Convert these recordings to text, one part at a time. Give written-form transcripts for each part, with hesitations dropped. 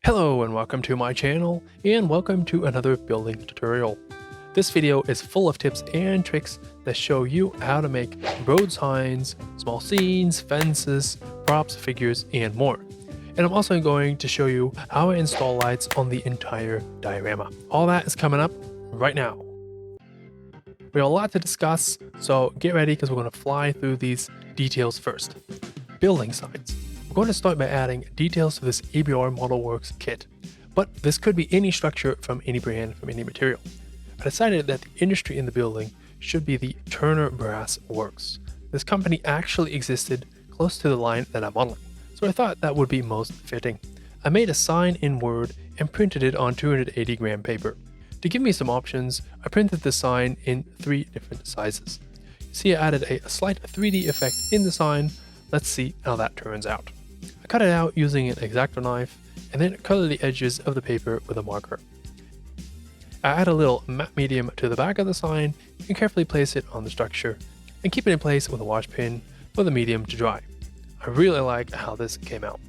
Hello and welcome to my channel, and welcome to another building tutorial. This video is full of tips and tricks that show you how to make road signs, small scenes, fences, props, figures, and more. And I'm also going to show you how I install lights on the entire diorama. All that is coming up right now. We have a lot to discuss, so get ready because we're going to fly through these details first. Building signs. We're going to start by adding details to this ABR Modelworks kit, but this could be any structure from any brand, from any material. I decided that the industry in the building should be the Turner Brass Works. This company actually existed close to the line that I'm modeling, so I thought that would be most fitting. I made a sign in Word and printed it on 280 gram paper. To give me some options, I printed the sign in 3 different sizes. See, I added a slight 3D effect in the sign. Let's see how that turns out. I cut it out using an X-Acto knife and then color the edges of the paper with a marker. I add a little matte medium to the back of the sign and carefully place it on the structure and keep it in place with a wash pin for the medium to dry. I really like how this came out.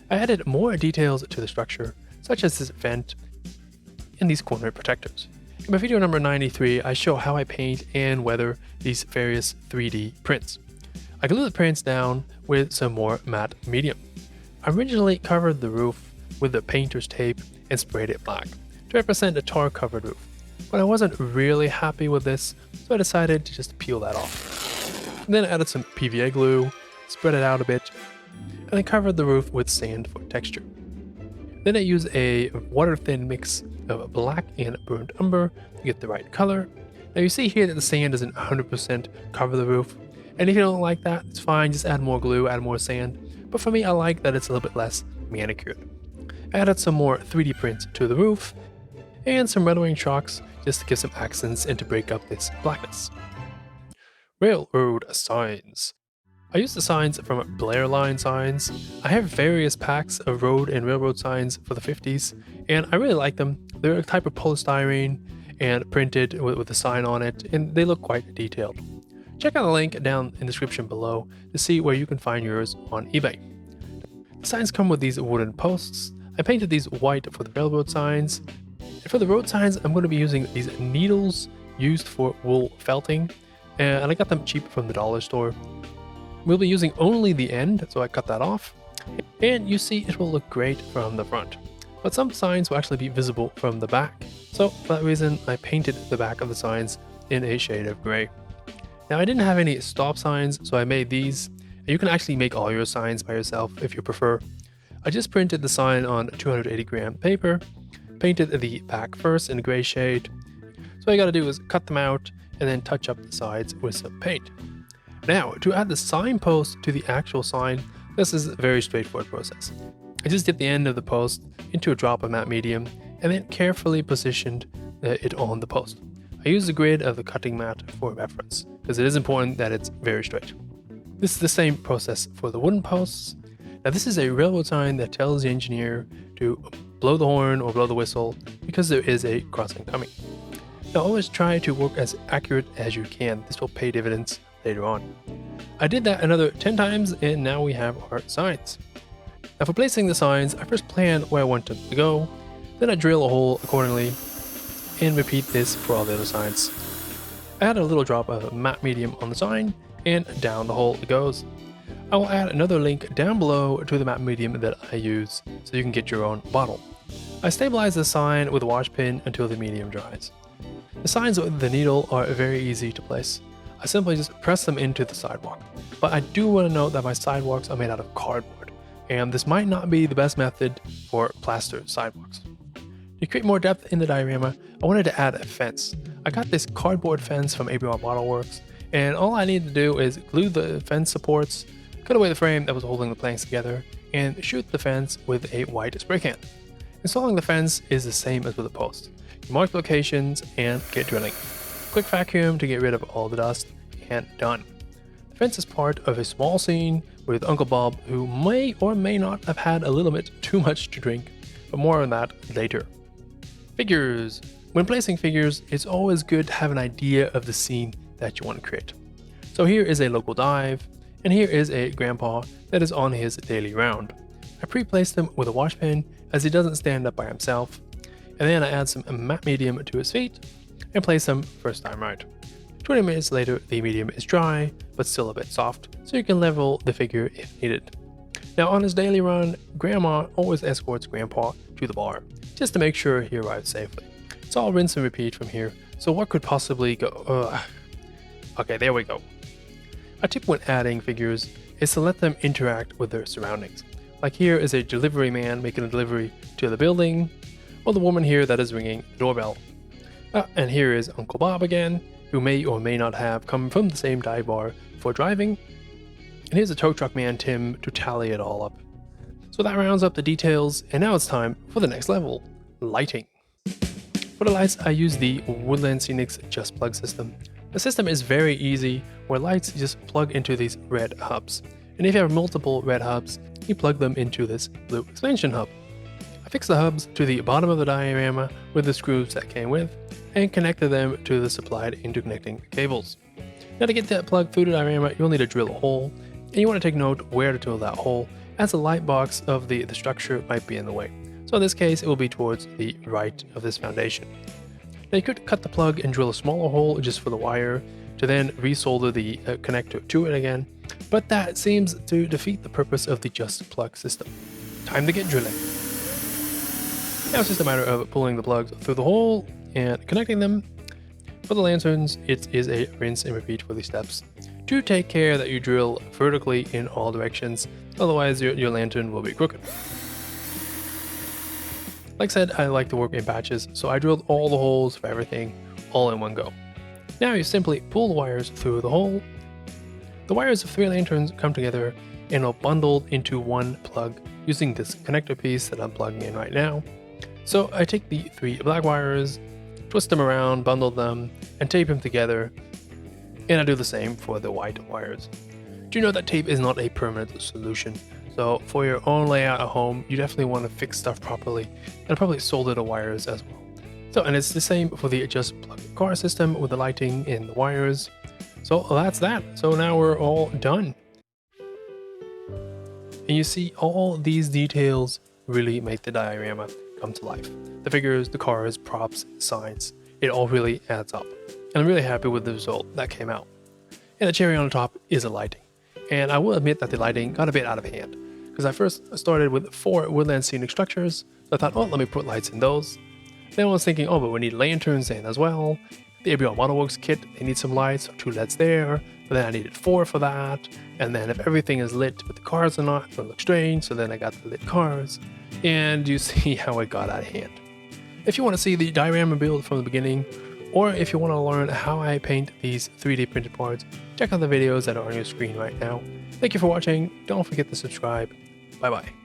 I added more details to the structure, such as this vent and these corner protectors. In my video number 93, I show how I paint and weather these various 3D prints. I glue the prints down with some more matte medium. I originally covered the roof with the painter's tape and sprayed it black to represent a tar-covered roof, but I wasn't really happy with this, so I decided to just peel that off. And then I added some PVA glue, spread it out a bit, and then covered the roof with sand for texture. Then I used a water-thin mix of black and burnt umber to get the right color. Now you see here that the sand doesn't 100% cover the roof, and if you don't like that, it's fine, just add more glue, add more sand. But for me, I like that it's a little bit less manicured. I added some more 3D prints to the roof and some weathering chalks just to give some accents and to break up this blackness. Railroad signs. I used the signs from Blair Line Signs. I have various packs of road and railroad signs for the 50s, and I really like them. They're a type of polystyrene and printed with a sign on it, and they look quite detailed. Check out the link down in the description below to see where you can find yours on eBay. The signs come with these wooden posts. I painted these white for the railroad signs. And for the road signs, I'm going to be using these needles used for wool felting, and I got them cheap from the dollar store. We'll be using only the end, so I cut that off. And you see it will look great from the front. But some signs will actually be visible from the back, so for that reason I painted the back of the signs in a shade of gray. Now I didn't have any stop signs, so I made these, and you can actually make all your signs by yourself if you prefer. I just printed the sign on 280 gram paper, painted the back first in a gray shade. So all you gotta do is cut them out and then touch up the sides with some paint. Now, to add the signpost to the actual sign, this is a very straightforward process. I just dipped the end of the post into a drop of matte medium and then carefully positioned it on the post. I use the grid of the cutting mat for reference, because it is important that it's very straight. This is the same process for the wooden posts. Now this is a railroad sign that tells the engineer to blow the horn or blow the whistle because there is a crossing coming. Now always try to work as accurate as you can. This will pay dividends later on. I did that another 10 times and now we have our signs. Now for placing the signs, I first plan where I want them to go, then I drill a hole accordingly, and repeat this for all the other signs. Add a little drop of matte medium on the sign, and down the hole it goes. I will add another link down below to the matte medium that I use, so you can get your own bottle. I stabilize the sign with a wash pin until the medium dries. The signs with the needle are very easy to place. I simply just press them into the sidewalk. But I do want to note that my sidewalks are made out of cardboard, and this might not be the best method for plaster sidewalks. To create more depth in the diorama, I wanted to add a fence. I got this cardboard fence from ABR Modelworks, and all I need to do is glue the fence supports, cut away the frame that was holding the planks together, and shoot the fence with a white spray can. Installing the fence is the same as with the post. You mark the locations and get drilling. Quick vacuum to get rid of all the dust, and done. The fence is part of a small scene with Uncle Bob, who may or may not have had a little bit too much to drink, but more on that later. Figures. When placing figures, it's always good to have an idea of the scene that you want to create. So here is a local dive, and here is a grandpa that is on his daily round. I pre-placed them with a wash pen as he doesn't stand up by himself. And then I add some matte medium to his feet and place them first time right. 20 minutes later, the medium is dry, but still a bit soft, so you can level the figure if needed. Now on his daily run, Grandma always escorts Grandpa to the bar, just to make sure he arrives safely. So I'll rinse and repeat from here, so what could possibly go... Okay, there we go. A tip when adding figures is to let them interact with their surroundings. Like here is a delivery man making a delivery to the building, or the woman here that is ringing the doorbell. And here is Uncle Bob again, who may or may not have come from the same dive bar for driving. And here's a tow truck man Tim to tally it all up. So that rounds up the details, and now it's time for the next level, lighting. For the lights, I use the Woodland Scenics Just Plug system. The system is very easy, where lights just plug into these red hubs. And if you have multiple red hubs, you plug them into this blue expansion hub. I fixed the hubs to the bottom of the diorama with the screws that came with, and connected them to the supplied interconnecting cables. Now to get that plug through the diorama, you'll need to drill a hole, and you want to take note where to drill that hole, as the light box of the structure might be in the way. So in this case, it will be towards the right of this foundation. Now you could cut the plug and drill a smaller hole just for the wire, to then resolder the connector to it again, but that seems to defeat the purpose of the Just Plug system. Time to get drilling. Now it's just a matter of pulling the plugs through the hole and connecting them. For the lanterns, it is a rinse and repeat for these steps. Do take care that you drill vertically in all directions, otherwise your lantern will be crooked. Like I said, I like to work in batches, so I drilled all the holes for everything all in one go. Now you simply pull the wires through the hole. The wires of 3 lanterns come together and are bundled into one plug using this connector piece that I'm plugging in right now. So I take the 3 black wires, twist them around, bundle them, and tape them together, and I do the same for the white wires. Do know that tape is not a permanent solution, so for your own layout at home, you definitely want to fix stuff properly, and probably solder the wires as well. So, and it's the same for the Just Plug car system with the lighting and the wires. So that's that. So now we're all done. And you see, all these details really make the diorama come to life. The figures, the cars, props, signs, it all really adds up. And I'm really happy with the result that came out. And the cherry on the top is the lighting. And I will admit that the lighting got a bit out of hand, because I first started with 4 woodland scenic structures, so I thought, oh, let me put lights in those. Then I was thinking, oh, but we need lanterns in as well. The ABR Modelworks kit, they need some lights, so 2 LEDs there, but then I needed 4 for that. And then if everything is lit but the cars are not, it'll look strange, so then I got the lit cars. And you see how it got out of hand. If you want to see the diorama build from the beginning, or if you want to learn how I paint these 3D printed parts, check out the videos that are on your screen right now. Thank you for watching, don't forget to subscribe, bye bye.